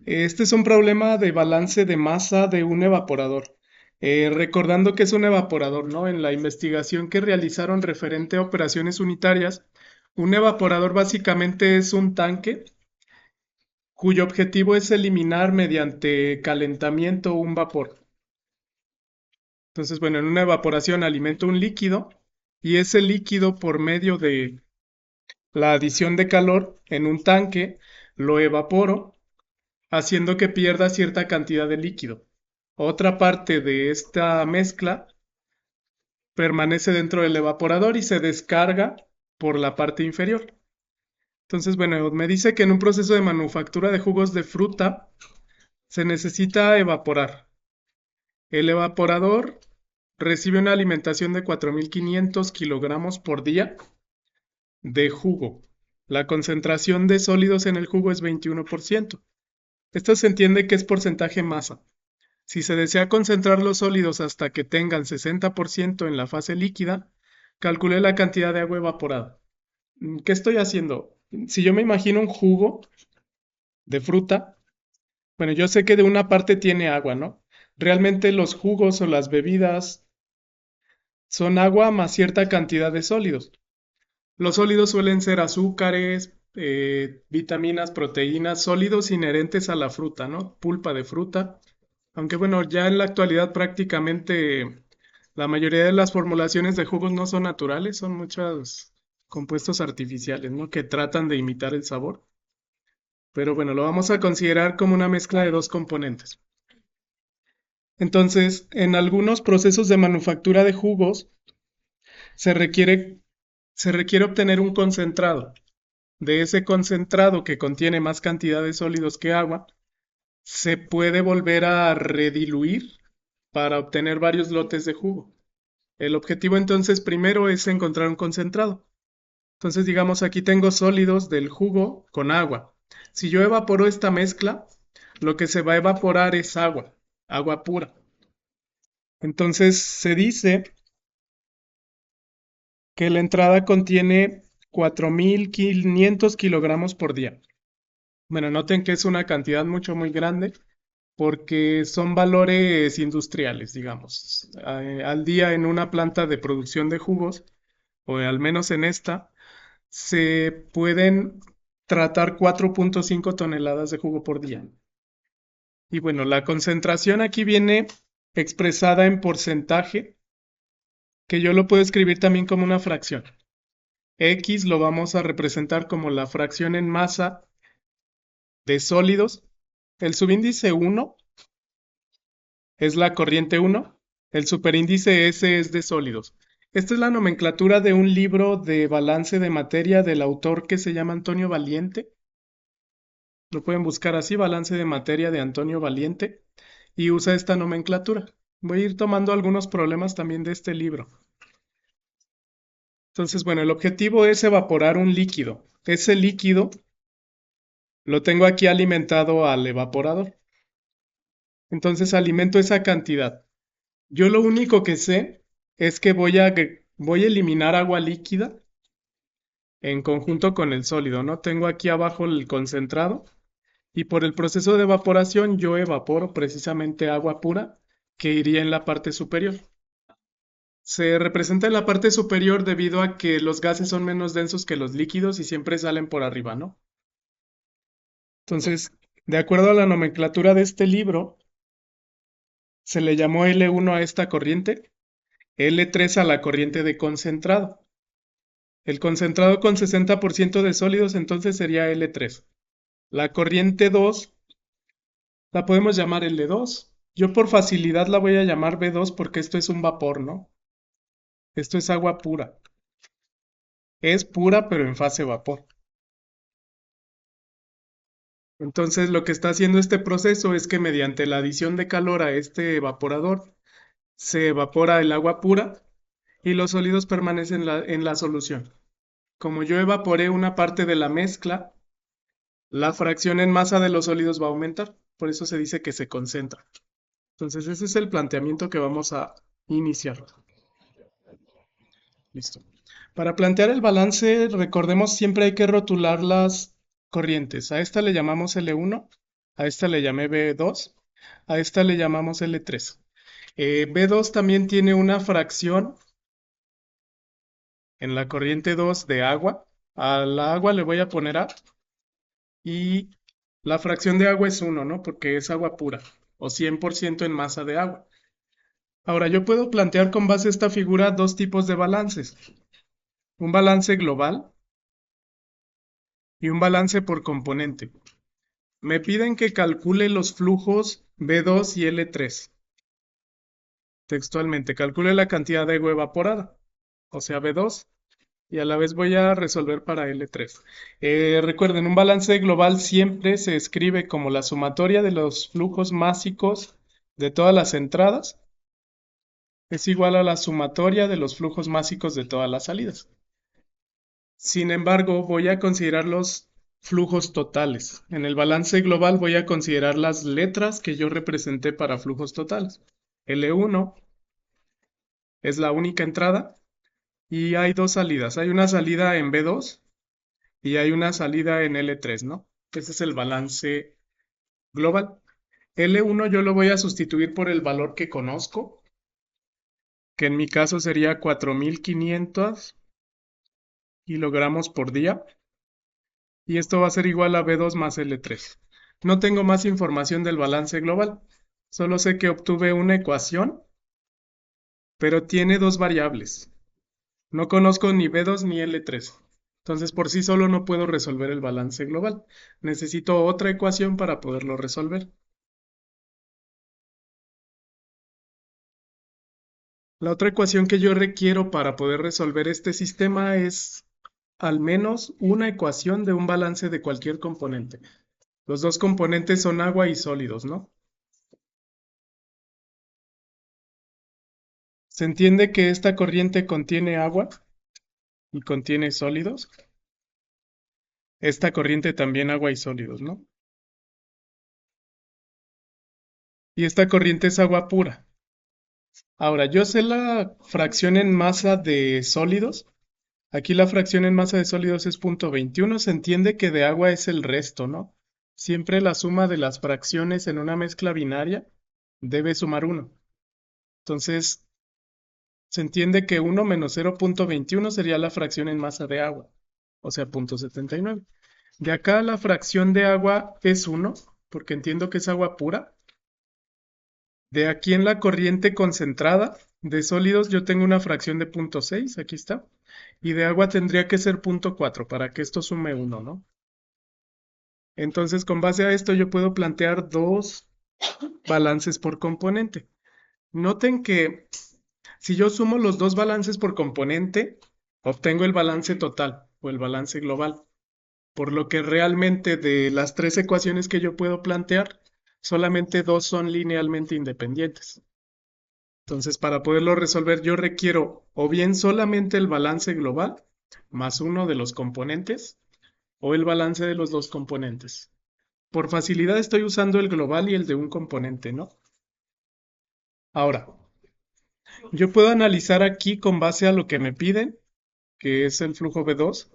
Este es un problema de balance de masa de un evaporador. Recordando que es un evaporador, ¿no? En la investigación que realizaron referente a operaciones unitarias, un evaporador básicamente es un tanque cuyo objetivo es eliminar mediante calentamiento un vapor. Entonces, bueno, en una evaporación alimento un líquido y ese líquido por medio de la adición de calor en un tanque lo evaporo haciendo que pierda cierta cantidad de líquido. Otra parte de esta mezcla permanece dentro del evaporador y se descarga por la parte inferior. Entonces, bueno, me dice que en un proceso de manufactura de jugos de fruta se necesita evaporar. El evaporador recibe una alimentación de 4.500 kilogramos por día de jugo. La concentración de sólidos en el jugo es 21%. Esto se entiende que es porcentaje masa. Si se desea concentrar los sólidos hasta que tengan 60% en la fase líquida, calcule la cantidad de agua evaporada. ¿Qué estoy haciendo? Si yo me imagino un jugo de fruta, bueno, yo sé que de una parte tiene agua, ¿no? Realmente los jugos o las bebidas son agua más cierta cantidad de sólidos. Los sólidos suelen ser azúcares, vitaminas, proteínas, sólidos inherentes a la fruta, ¿no? Pulpa de fruta. Aunque bueno, ya en la actualidad prácticamente la mayoría de las formulaciones de jugos no son naturales, son muchos compuestos artificiales, ¿no? Que tratan de imitar el sabor. Pero bueno, lo vamos a considerar como una mezcla de dos componentes. Entonces, en algunos procesos de manufactura de jugos se requiere, se requiere obtener un concentrado. De ese concentrado que contiene más cantidad de sólidos que agua, se puede volver a rediluir para obtener varios lotes de jugo. El objetivo entonces primero es encontrar un concentrado. Entonces digamos aquí tengo sólidos del jugo con agua. Si yo evaporo esta mezcla, lo que se va a evaporar es agua, agua pura. Entonces se dice que la entrada contiene 4.500 kilogramos por día. Bueno, noten que es una cantidad muy grande porque son valores industriales, digamos. Al día en una planta de producción de jugos, o al menos en esta, se pueden tratar 4.5 toneladas de jugo por día. Y bueno, la concentración aquí viene expresada en porcentaje, que yo lo puedo escribir también como una fracción. X lo vamos a representar como la fracción en masa de sólidos. El subíndice 1 es la corriente 1, el superíndice S es de sólidos. Esta es la nomenclatura de un libro de balance de materia del autor que se llama Antonio Valiente. Lo pueden buscar así, balance de materia de Antonio Valiente, y usa esta nomenclatura. Voy a ir tomando algunos problemas también de este libro. Entonces, bueno, el objetivo es evaporar un líquido. Ese líquido lo tengo aquí alimentado al evaporador. Entonces alimento esa cantidad. Yo lo único que sé es que voy a eliminar agua líquida en conjunto con el sólido, ¿no? Tengo aquí abajo el concentrado y por el proceso de evaporación yo evaporo precisamente agua pura que iría en la parte superior. Se representa en la parte superior debido a que los gases son menos densos que los líquidos y siempre salen por arriba, ¿no? Entonces, de acuerdo a la nomenclatura de este libro, se le llamó L1 a esta corriente, L3 a la corriente de concentrado. El concentrado con 60% de sólidos entonces sería L3. La corriente 2 la podemos llamar L2. Yo por facilidad la voy a llamar B2 porque esto es un vapor, ¿no? Esto es agua pura. Es pura pero en fase vapor. Entonces lo que está haciendo este proceso es que mediante la adición de calor a este evaporador se evapora el agua pura y los sólidos permanecen en la solución. Como yo evaporé una parte de la mezcla, la fracción en masa de los sólidos va a aumentar. Por eso se dice que se concentra. Entonces ese es el planteamiento que vamos a iniciar. Listo. Para plantear el balance, recordemos siempre hay que rotular las corrientes. A esta le llamamos L1 A esta le llamé B2. A esta le llamamos L3. B2 también tiene una fracción en la corriente 2 de agua. A la agua le voy a poner A y la fracción de agua es 1, ¿no? Porque es agua pura o 100% en masa de agua. Ahora, yo puedo plantear con base a esta figura dos tipos de balances. Un balance global y un balance por componente. Me piden que calcule los flujos B2 y L3. Textualmente, calcule la cantidad de agua evaporada, o sea, B2, y a la vez voy a resolver para L3. Recuerden, un balance global siempre se escribe como la sumatoria de los flujos másicos de todas las entradas es igual a la sumatoria de los flujos másicos de todas las salidas. Sin embargo, voy a considerar los flujos totales. En el balance global voy a considerar las letras que yo representé para flujos totales. L1 es la única entrada y hay dos salidas. Hay una salida en B2 y hay una salida en L3, ¿no? Ese es el balance global. L1 yo lo voy a sustituir por el valor que conozco, que en mi caso sería 4500 kilogramos por día. Y esto va a ser igual a B2 más L3. No tengo más información del balance global. Solo sé que obtuve una ecuación, pero tiene dos variables. No conozco ni B2 ni L3. Entonces por sí solo no puedo resolver el balance global. Necesito otra ecuación para poderlo resolver. La otra ecuación que yo requiero para poder resolver este sistema es al menos una ecuación de un balance de cualquier componente. Los dos componentes son agua y sólidos, ¿no? Se entiende que esta corriente contiene agua y contiene sólidos. Esta corriente también agua y sólidos, ¿no? Y esta corriente es agua pura. Ahora, yo sé la fracción en masa de sólidos. Aquí la fracción en masa de sólidos es 0.21. Se entiende que de agua es el resto, ¿no? Siempre la suma de las fracciones en una mezcla binaria debe sumar 1. Entonces, se entiende que 1 menos 0.21 sería la fracción en masa de agua, o sea, 0.79. De acá la fracción de agua es 1, porque entiendo que es agua pura. De aquí en la corriente concentrada de sólidos yo tengo una fracción de 0.6, aquí está. Y de agua tendría que ser 0.4 para que esto sume 1, ¿no? Entonces, con base a esto yo puedo plantear dos balances por componente. Noten que si yo sumo los dos balances por componente, obtengo el balance total o el balance global. Por lo que realmente de las tres ecuaciones que yo puedo plantear, solamente dos son linealmente independientes. Entonces, para poderlo resolver, yo requiero o bien solamente el balance global, más uno de los componentes, o el balance de los dos componentes. Por facilidad estoy usando el global y el de un componente, ¿no? Ahora, yo puedo analizar aquí con base a lo que me piden, que es el flujo B2,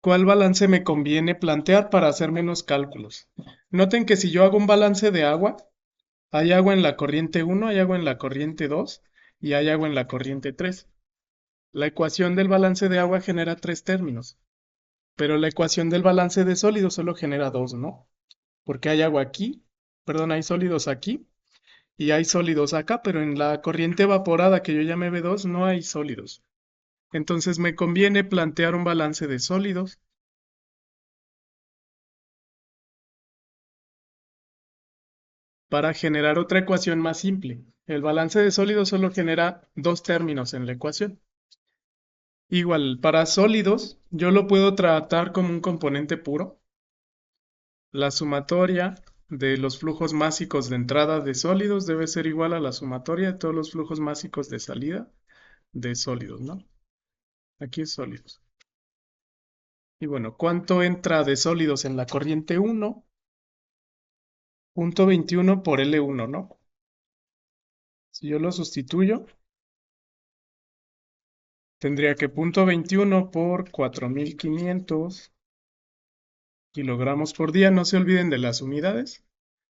¿cuál balance me conviene plantear para hacer menos cálculos? Noten que si yo hago un balance de agua, hay agua en la corriente 1, hay agua en la corriente 2 y hay agua en la corriente 3. La ecuación del balance de agua genera tres términos, pero la ecuación del balance de sólidos solo genera dos, ¿no? Porque hay agua aquí, perdón, hay sólidos aquí y hay sólidos acá, pero en la corriente evaporada que yo llamé B2 no hay sólidos. Entonces me conviene plantear un balance de sólidos para generar otra ecuación más simple. El balance de sólidos solo genera dos términos en la ecuación. Igual, para sólidos, yo lo puedo tratar como un componente puro. La sumatoria de los flujos másicos de entrada de sólidos debe ser igual a la sumatoria de todos los flujos másicos de salida de sólidos, ¿no? Aquí es sólidos. Y bueno, ¿cuánto entra de sólidos en la corriente 1? 0.21 por L1, ¿no? Si yo lo sustituyo, tendría que 0.21 por 4500 kilogramos por día. No se olviden de las unidades.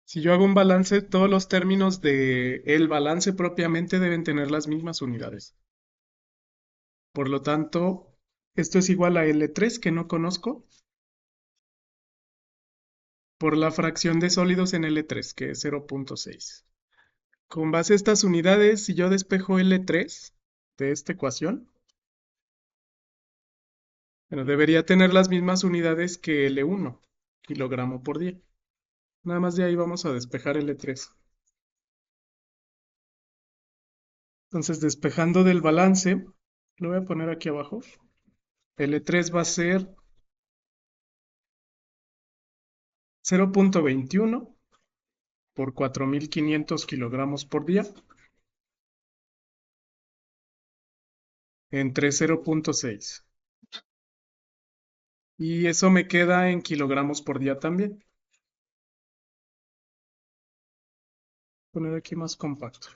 Si yo hago un balance, todos los términos de el balance propiamente deben tener las mismas unidades. Por lo tanto, esto es igual a L3 que no conozco por la fracción de sólidos en L3 que es 0.6. Con base a estas unidades, si yo despejo L3 de esta ecuación, bueno, debería tener las mismas unidades que L1, kilogramo por día. Nada más de ahí vamos a despejar L3. Entonces, despejando del balance, lo voy a poner aquí abajo. L3 va a ser 0.21 por 4.500 kilogramos por día entre 0.6. Y eso me queda en kilogramos por día también. Poner aquí más compacto.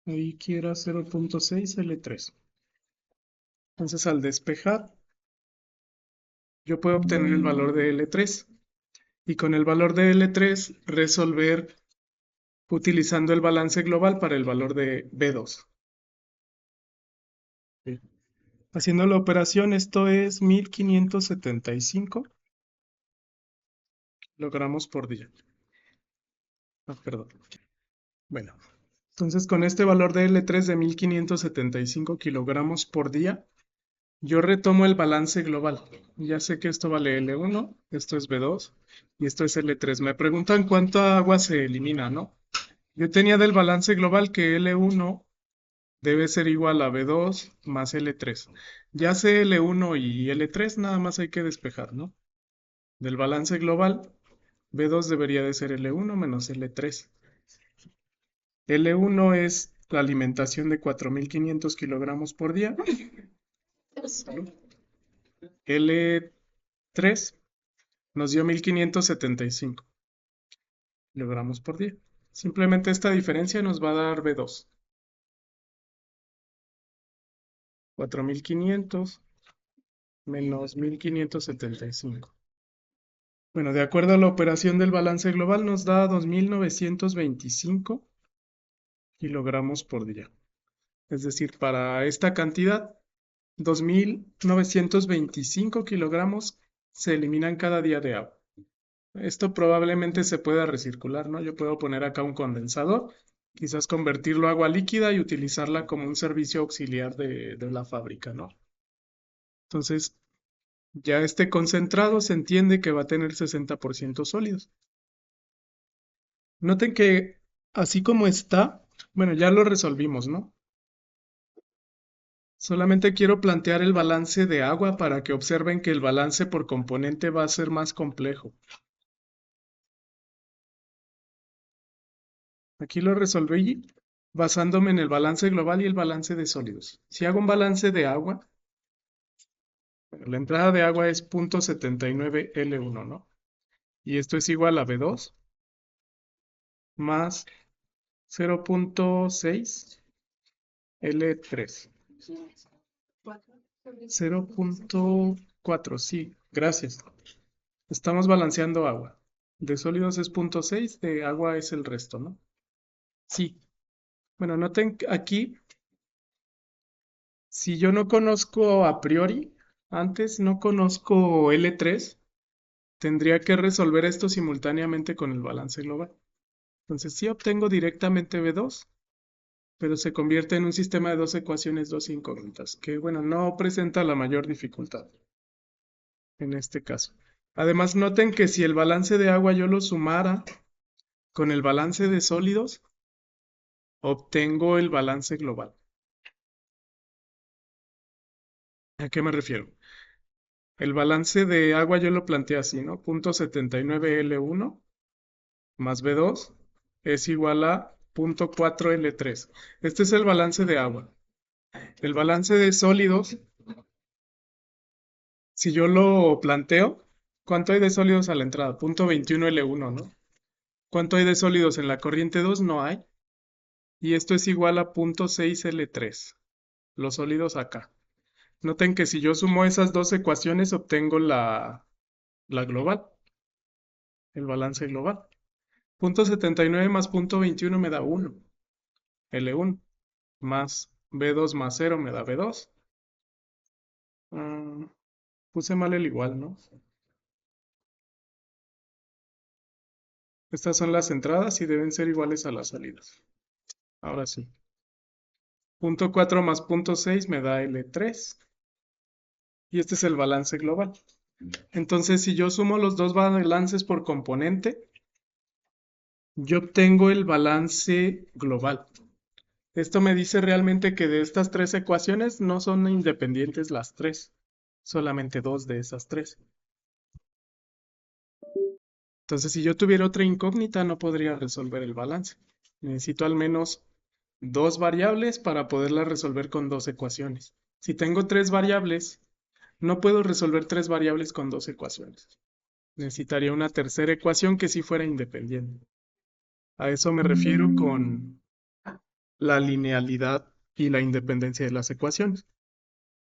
Ahí quiera 0.6 L3. Entonces al despejar, yo puedo obtener el valor de L3. Y con el valor de L3 resolver utilizando el balance global para el valor de B2. Sí. Haciendo la operación, esto es 1575 kilogramos por día. Ah, perdón. Bueno, entonces con este valor de L3 de 1575 kilogramos por día, yo retomo el balance global. Ya sé que esto vale L1, esto es B2 y esto es L3. Me preguntan cuánta agua se elimina, ¿no? Yo tenía del balance global que L1 debe ser igual a B2 más L3. Ya sé L1 y L3, nada más hay que despejar, ¿no? Del balance global, B2 debería de ser L1 menos L3. L1 es la alimentación de 4.500 kilogramos por día. L3 nos dio 1.575 kilogramos por día. Simplemente esta diferencia nos va a dar B2. 4.500 menos 1.575. Bueno, de acuerdo a la operación del balance global nos da 2.925 kilogramos por día. Es decir, para esta cantidad, 2.925 kilogramos se eliminan cada día de agua. Esto probablemente se pueda recircular, ¿no? Yo puedo poner acá un condensador, quizás convertirlo a agua líquida y utilizarla como un servicio auxiliar de la fábrica, ¿no? Entonces, ya este concentrado se entiende que va a tener 60% sólidos. Noten que así como está, bueno, ya lo resolvimos, ¿no? Solamente quiero plantear el balance de agua para que observen que el balance por componente va a ser más complejo. Aquí lo resolví basándome en el balance global y el balance de sólidos. Si hago un balance de agua, bueno, la entrada de agua es 0.79 L1, ¿no? Y esto es igual a B2 más 0.6 L3. 0.4, sí, gracias. Estamos balanceando agua. De sólidos es 0.6, de agua es el resto, ¿no? Sí. Bueno, noten aquí, si yo no conozco a priori, antes no conozco L3, tendría que resolver esto simultáneamente con el balance global. Entonces sí obtengo directamente B2, pero se convierte en un sistema de dos ecuaciones, dos incógnitas, que bueno, no presenta la mayor dificultad en este caso. Además, noten que si el balance de agua yo lo sumara con el balance de sólidos, obtengo el balance global. ¿A qué me refiero? El balance de agua yo lo planteé así, ¿no? 0.79L1 más B2 es igual a 0.4L3. Este es el balance de agua. El balance de sólidos, si yo lo planteo, ¿cuánto hay de sólidos a la entrada? 0.21L1, ¿no? ¿Cuánto hay de sólidos en la corriente 2? No hay. Y esto es igual a 0.6L3. Los sólidos acá. Noten que si yo sumo esas dos ecuaciones obtengo la global, el balance global. Punto 79 más punto 21 me da 1, L1, más B2 más 0 me da B2. Mm, puse mal el igual, ¿no? Estas son las entradas y deben ser iguales a las salidas. Ahora sí. Punto 4 más punto 6 me da L3. Y este es el balance global. Entonces, si yo sumo los dos balances por componente, yo obtengo el balance global. Esto me dice realmente que de estas tres ecuaciones no son independientes las tres, solamente dos de esas tres. Entonces, si yo tuviera otra incógnita, no podría resolver el balance. Necesito al menos dos variables para poderla resolver con dos ecuaciones. Si tengo tres variables, no puedo resolver tres variables con dos ecuaciones. Necesitaría una tercera ecuación que sí fuera independiente. A eso me refiero con la linealidad y la independencia de las ecuaciones.